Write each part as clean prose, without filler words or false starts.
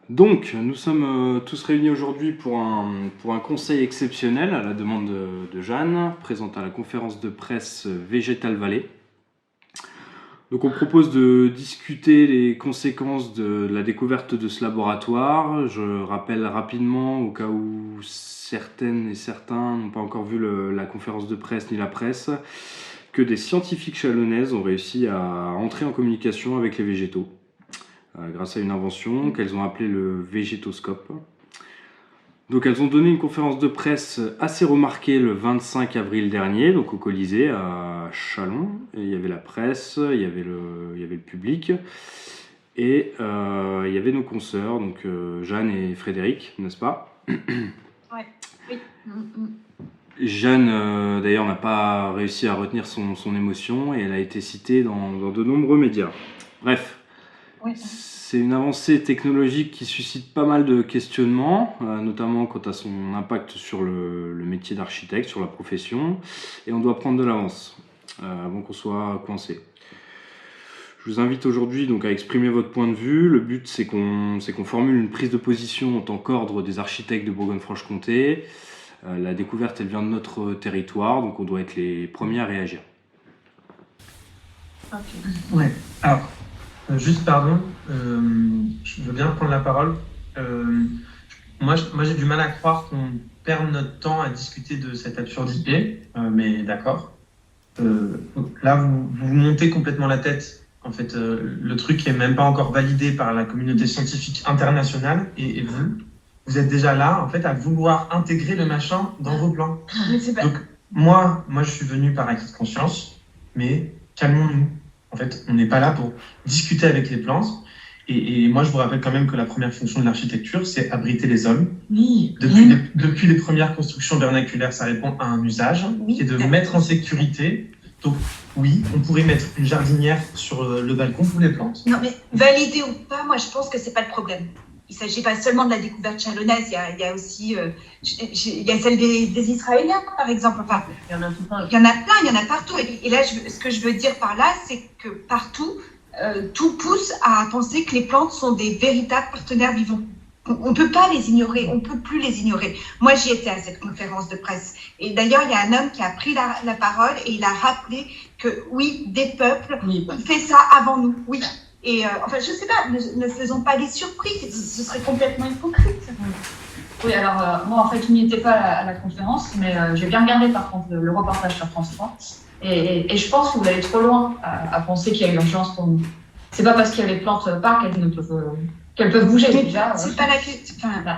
Donc, nous sommes tous réunis aujourd'hui pour un conseil exceptionnel à la demande de Jeanne, présente à la conférence de presse Végétal Valley. Donc, on propose de discuter les conséquences de la découverte de ce laboratoire. Je rappelle rapidement, au cas où certaines et certains n'ont pas encore vu la conférence de presse ni la presse, que des scientifiques chalonnaises ont réussi à entrer en communication avec les végétaux. Grâce à une invention qu'elles ont appelée le végétoscope. Donc elles ont donné une conférence de presse assez remarquée le 25 avril dernier, donc au Colisée à Châlons. Et il y avait la presse, il y avait le public et il y avait nos consoeurs, donc Jeanne et Frédéric, n'est-ce pas? Ouais. Oui. Jeanne, d'ailleurs, n'a pas réussi à retenir son émotion et elle a été citée dans de nombreux médias. Bref. Oui. C'est une avancée technologique qui suscite pas mal de questionnements, notamment quant à son impact sur le métier d'architecte, sur la profession, et on doit prendre de l'avance avant qu'on soit coincé. Je vous invite aujourd'hui donc à exprimer votre point de vue. Le but c'est qu'on formule une prise de position en tant qu'ordre des architectes de Bourgogne-Franche-Comté. La découverte elle vient de notre territoire, donc on doit être les premiers à réagir. Ok. Ouais, alors... juste, pardon, je veux bien prendre la parole. Moi, j'ai du mal à croire qu'on perde notre temps à discuter de cette absurdité, mais d'accord. Là, vous montez complètement la tête. En fait, le truc n'est même pas encore validé par la communauté scientifique internationale, et vous êtes déjà là, en fait, à vouloir intégrer le machin dans vos plans. Mais c'est pas... Donc, moi, je suis venu par acquis de conscience, mais calmons-nous. En fait, on n'est pas là pour discuter avec les plantes. Et moi, je vous rappelle quand même que la première fonction de l'architecture, c'est abriter les hommes. Oui. Depuis les premières constructions vernaculaires, ça répond à un usage, Oui. qui est de mettre en sécurité. Donc, oui, on pourrait mettre une jardinière sur le balcon pour les plantes. Non, mais validé ou pas, moi, je pense que c'est pas le problème. Il ne s'agit pas seulement de la découverte chalonnaise, il y a aussi il y a celle des Israéliens, par exemple. Enfin, Il y en a tout plein. il y en a plein, il y en a partout. Et là, ce que je veux dire par là, c'est que partout, tout pousse à penser que les plantes sont des véritables partenaires vivants. On ne peut pas les ignorer, on ne peut plus les ignorer. Moi, j'y étais à cette conférence de presse. Et d'ailleurs, il y a un homme qui a pris la parole et il a rappelé que oui, des peuples ont fait ça avant nous. Oui. Et enfin, je ne sais pas, ne faisons pas les surpris, ce serait complètement hypocrite. Oui, alors moi en fait, je n'y étais pas à la conférence, mais j'ai bien regardé par contre le reportage sur France 3. Et je pense que vous allez trop loin à penser qu'il y a urgence pour nous. C'est pas parce qu'il y a les plantes par qu'elles peuvent bouger Mais déjà. C'est pas la question. Enfin,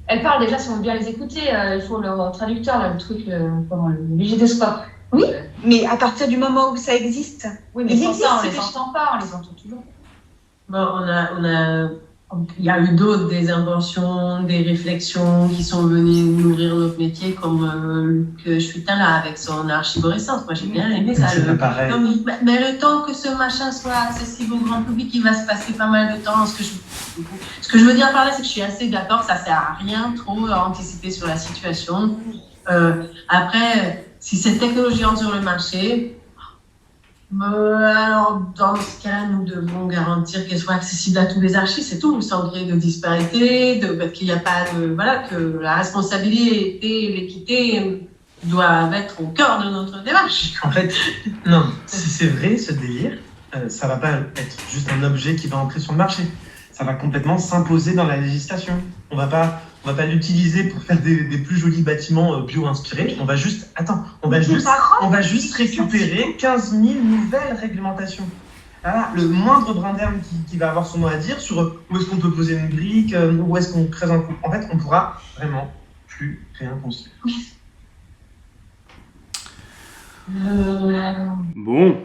elles parlent déjà, si on veut bien les écouter, il faut leur traducteur, là, le truc, le végétoscope. Oui, mais à partir du moment où ça existe. Oui, mais sans ça, on les entend pas, on les entend toujours. Bon, il y a eu d'autres, des inventions, des réflexions qui sont venues nourrir notre métier, comme que Chutin là avec son archiborescence. Moi, j'ai bien aimé ça. C'est pas pareil. Non, mais le temps que ce machin soit accessible au grand public, il va se passer pas mal de temps. Ce que je veux dire par là, c'est que je suis assez d'accord, ça sert à rien trop à anticiper sur la situation. Après, si cette technologie entre sur le marché, alors, dans ce cas-là, nous devons garantir qu'elle soit accessible à tous les archives, c'est tout, sans créer de disparité, parce qu'il n'y a pas de... Voilà, que la responsabilité et l'équité doivent être au cœur de notre démarche. En fait, non, si c'est vrai, ce délire, ça va pas être juste un objet qui va entrer sur le marché. Ça va complètement s'imposer dans la législation. On va pas l'utiliser pour faire des plus jolis bâtiments bio-inspirés. On va juste récupérer 15 000 nouvelles réglementations. Voilà, le moindre brin d'herbe qui va avoir son mot à dire sur où est-ce qu'on peut poser une brique, où est-ce qu'on crée un coup. En fait, on pourra vraiment plus rien construire. Bon,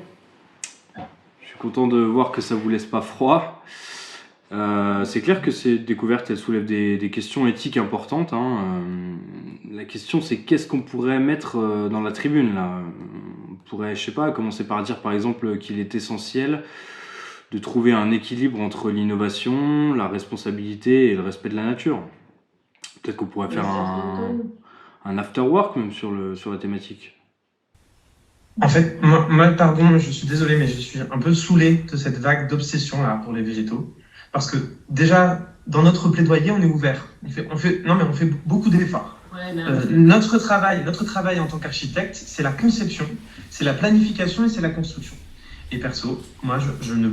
je suis content de voir que ça vous laisse pas froid. C'est clair que ces découvertes, elles soulèvent des questions éthiques importantes. La question, c'est qu'est-ce qu'on pourrait mettre dans la tribune là. On pourrait, je sais pas, commencer par dire par exemple qu'il est essentiel de trouver un équilibre entre l'innovation, la responsabilité et le respect de la nature. Peut-être qu'on pourrait faire un after-work même sur la thématique. En fait, moi, pardon, je suis désolé, mais je suis un peu saoulé de cette vague d'obsession là pour les végétaux. Parce que déjà, dans notre plaidoyer, on est ouvert. On fait beaucoup d'efforts. Ouais, mais Notre travail en tant qu'architecte, c'est la conception, c'est la planification et c'est la construction. Et perso, moi, je ne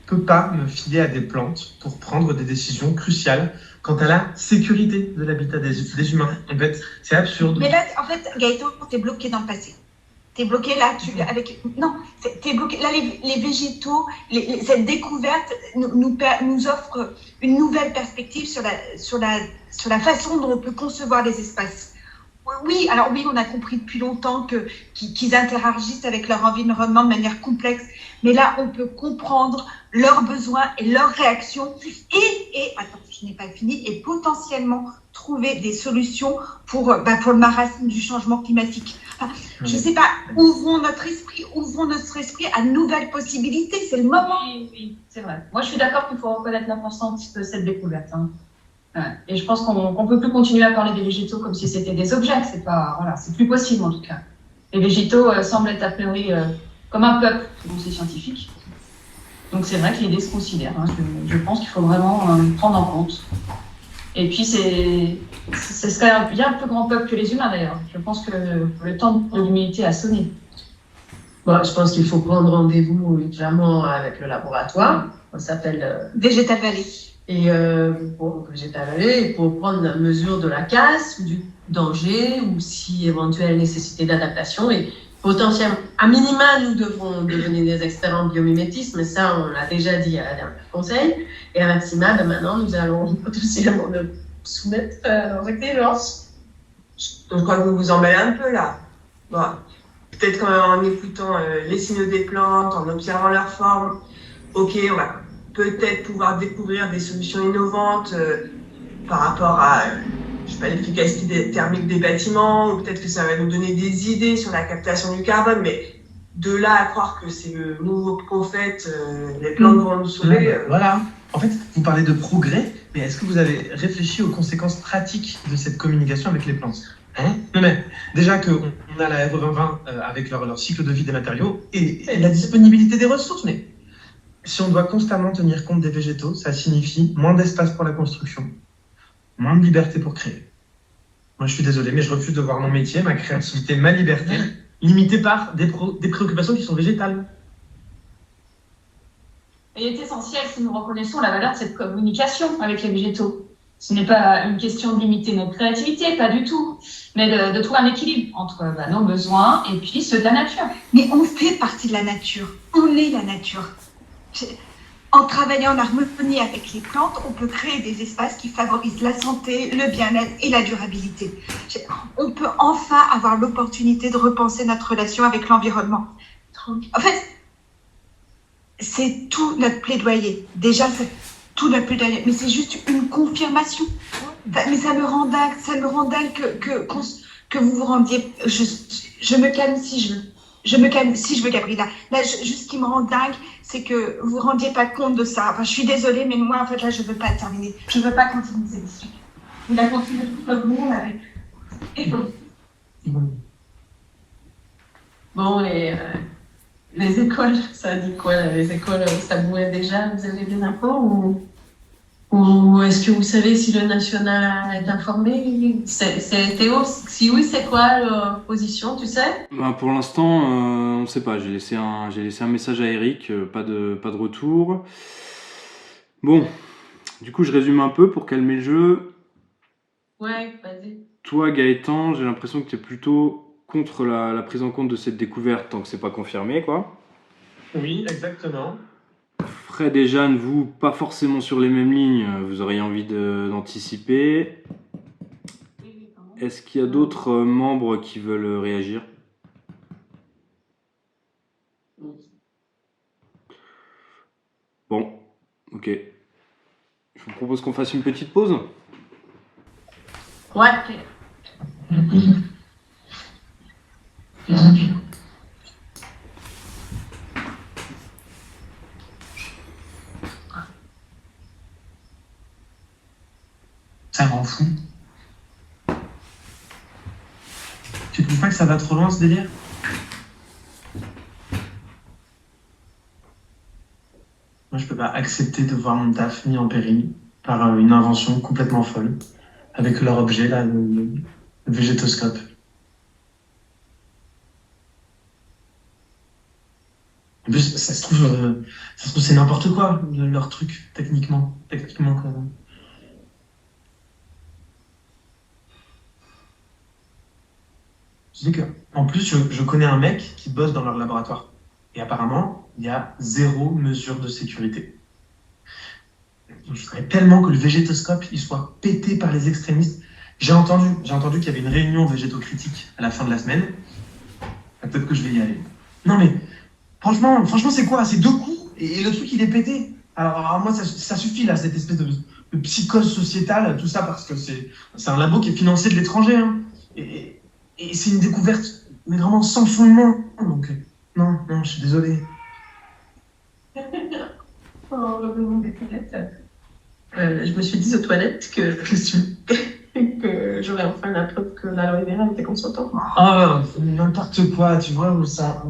peux pas me fier à des plantes pour prendre des décisions cruciales quant à la sécurité de l'habitat des humains. En fait, c'est absurde. Mais là, en fait, Gaëtan, t'es bloqué dans le passé. T'es bloqué là, t'es bloqué. Là, les végétaux, cette découverte nous offre une nouvelle perspective sur la façon dont on peut concevoir les espaces. Oui, alors oui, on a compris depuis longtemps qu'ils interagissent avec leur environnement de manière complexe, mais là, on peut comprendre leurs besoins et leurs réactions et attends, je n'ai pas fini, et potentiellement trouver des solutions pour le marasme du changement climatique. Enfin, je ne sais pas, ouvrons notre esprit à de nouvelles possibilités, c'est le moment. Oui, c'est vrai. Moi, je suis d'accord qu'il faut reconnaître l'importance de cette découverte. Hein. Ouais. Et je pense qu'on ne peut plus continuer à parler des végétaux comme si c'était des objets. C'est plus possible en tout cas. Les végétaux semblent être a priori comme un peuple, selon ces scientifiques. Donc c'est vrai que l'idée se considère. Hein. Je pense qu'il faut vraiment prendre en compte. Et puis ce serait un bien plus grand peuple que les humains d'ailleurs. Je pense que le temps de l'humanité a sonné. bon, je pense qu'il faut prendre rendez-vous évidemment avec le laboratoire. Ça s'appelle Végétal Valley. Et pour Végétal Valley, pour prendre la mesure de la casse, du danger, ou si éventuelle nécessité d'adaptation. Et potentiellement, à minima, nous devrons devenir des experts en biomimétisme, mais ça, on l'a déjà dit à la dernière conseil. Et à maxima, maintenant, nous allons potentiellement nous soumettre à nos exigences. Je crois que vous vous emballez un peu là. Bon, peut-être qu'en écoutant les signaux des plantes, en observant leur forme, ok, on va peut-être pouvoir découvrir des solutions innovantes par rapport à l'efficacité thermique des bâtiments, ou peut-être que ça va nous donner des idées sur la captation du carbone, mais de là à croire que c'est le nouveau prophète, les plantes vont nous sauver. Voilà. En fait, vous parlez de progrès, mais est-ce que vous avez réfléchi aux conséquences pratiques de cette communication avec les plantes ? Non mais, déjà qu'on a la RE 2020 avec leur cycle de vie des matériaux et la disponibilité des ressources, mais si on doit constamment tenir compte des végétaux, ça signifie moins d'espace pour la construction, moins de liberté pour créer. Moi, je suis désolé, mais je refuse de voir mon métier, ma créativité, ma liberté limitée par des préoccupations qui sont végétales. Il est essentiel si nous reconnaissons la valeur de cette communication avec les végétaux. Ce n'est pas une question de limiter notre créativité, pas du tout, mais de trouver un équilibre entre nos besoins et puis ceux de la nature. Mais on fait partie de la nature, on est la nature. En travaillant en harmonie avec les plantes, on peut créer des espaces qui favorisent la santé, le bien-être et la durabilité. On peut enfin avoir l'opportunité de repenser notre relation avec l'environnement. En fait, c'est tout notre plaidoyer. Déjà, c'est tout notre plaidoyer, mais c'est juste une confirmation. Mais ça me rend dingue que vous vous rendiez... Je me calme si je veux. Je me calme si je veux, Gabriela. Là, juste ce qui me rend dingue, c'est que vous ne rendiez pas compte de ça. Enfin, je suis désolée, mais moi, en fait, là, je ne veux pas terminer. Je ne veux pas continuer cette discussion. Vous la continuez tout comme vous avec... Et bon. Bon, les écoles, ça dit quoi là? Les écoles, ça bouillait déjà? Vous avez des infos ou est-ce que vous savez si le national est informé? C'est Théo? Si oui, c'est quoi leur position, tu sais? Pour l'instant, on ne sait pas. J'ai laissé un message à Eric, pas de retour. Bon, du coup, je résume un peu pour calmer le jeu. Ouais, vas-y. Toi, Gaëtan, j'ai l'impression que tu es plutôt contre la prise en compte de cette découverte tant que c'est pas confirmé, quoi. Oui, exactement. Fred et Jeanne, vous, pas forcément sur les mêmes lignes, vous auriez envie d'anticiper. Est-ce qu'il y a d'autres membres qui veulent réagir ? Bon, ok. Je vous propose qu'on fasse une petite pause. Ouais. Ça rend fou. Tu trouves pas que ça va trop loin, ce délire ? Moi, je peux pas accepter de voir mon taf mis en péril par une invention complètement folle, avec leur objet, là, le végétoscope. En plus, ça se trouve c'est n'importe quoi, leur truc, techniquement quoi. Je sais que, en plus, je connais un mec qui bosse dans leur laboratoire. Et apparemment, il y a 0 mesure de sécurité. Je voudrais tellement que le végétoscope il soit pété par les extrémistes. J'ai entendu qu'il y avait une réunion végétocritique à la fin de la semaine. Peut-être que je vais y aller. Non mais, franchement c'est quoi? C'est 2 coups et le truc il est pété. Alors moi, ça suffit là, cette espèce de psychose sociétale, tout ça, parce que c'est un labo qui est financé de l'étranger. Hein. Et c'est une découverte, mais vraiment sans fondement. Donc, non, je suis désolé. En revenant des toilettes, je me suis dit aux toilettes que j'aurais enfin la preuve que l'aloe vera était consentant. Oh, n'importe quoi, tu vois, où ça.